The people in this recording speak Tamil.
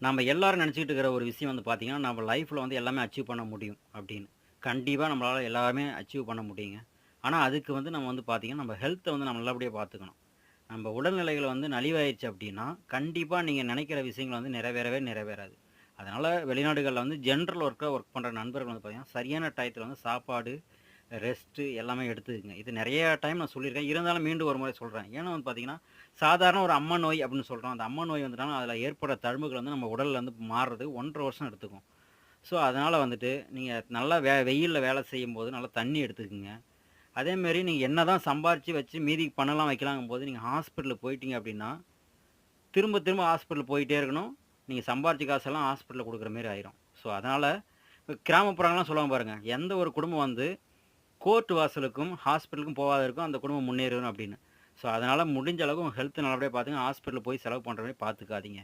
நம்ம எல்லாரும் நினச்சுக்கிட்டு இருக்கிற ஒரு விஷயம் வந்து பார்த்தீங்கன்னா, நம்ம லைஃப்ல வந்து எல்லாமே அச்சீவ் பண்ண முடியும் அப்படின்னு. கண்டிப்பா நம்மளால எல்லாமே அச்சீவ் பண்ண முடியுங்க. ஆனா, அதுக்கு வந்து நம்ம வந்து பார்த்தீங்கன்னா, நம்ம ஹெல்த்த வந்து நம்ம நல்லபடியா பார்த்துக்கணும். நம்ம உடல்நிலைகள் வந்து நலிவாயிருச்சு அப்படின்னா, கண்டிப்பா நீங்க நினைக்கிற விஷயங்கள் வந்து நிறைவேறவே நிறைவேறாது. அதனால வெளிநாடுகள்ல வந்து ஜெனரல் ஒர்க் பண்ற நண்பர்கள் வந்து பார்த்தீங்கன்னா, சரியான டயத்துல வந்து சாப்பாடு, ரெஸ்ட்டு எல்லாமே எடுத்துக்கங்க. இது நெறைய டைம் நான் சொல்லியிருக்கேன். இருந்தாலும் மீண்டும் ஒரு முறை சொல்றேன். ஏன்னா வந்து பார்த்தீங்கன்னா, சாதாரண ஒரு அம்ம நோய் அப்படின்னு சொல்றோம். அந்த அம்ம நோய் வந்துட்டாலும் அதில ஏற்படுற தழும்புகள் வந்து நம்ம உடல்ல வந்து மாறுறது 1 1/2 வருஷம் எடுத்துக்கும். ஸோ, அதனால வந்துட்டு நீங்க நல்லா வெயில்ல வேலை செய்யும்போது நல்லா தண்ணி எடுத்துக்கங்க. அதேமாரி நீங்க என்னதான் சம்பாரிச்சு வச்சு மீதி பணம்லாம் வைக்கலாங்கும்போது, நீங்க ஹாஸ்பிட்டலுக்கு போயிட்டீங்க அப்படின்னா, திரும்ப திரும்ப ஹாஸ்பிட்டல் போயிட்டே இருக்கணும். நீங்க சம்பாரிச்ச காசெல்லாம் ஹாஸ்பிட்டல்ல குடுக்குற மாரி ஆயிரும். ஸோ, அதனால கிராமப்புறங்கள்லாம் சொல்லுவாங்க பாருங்க. எந்த ஒரு குடும்பம் வந்து கோர்ட் வாசலுக்கும், ஹாஸ்பிட்டலுக்கும் போகாத இருக்கும். அந்த குடும்பம் முன்னேறும் அப்படின்னு. ஸோ, அதனால முடிஞ்ச அளவுக்கு உங்க ஹெல்த்த நல்லபடியா பார்த்துங்க. ஹாஸ்பிட்டல் போய் செலவு பண்ற மாரி பார்த்துக்காதீங்க.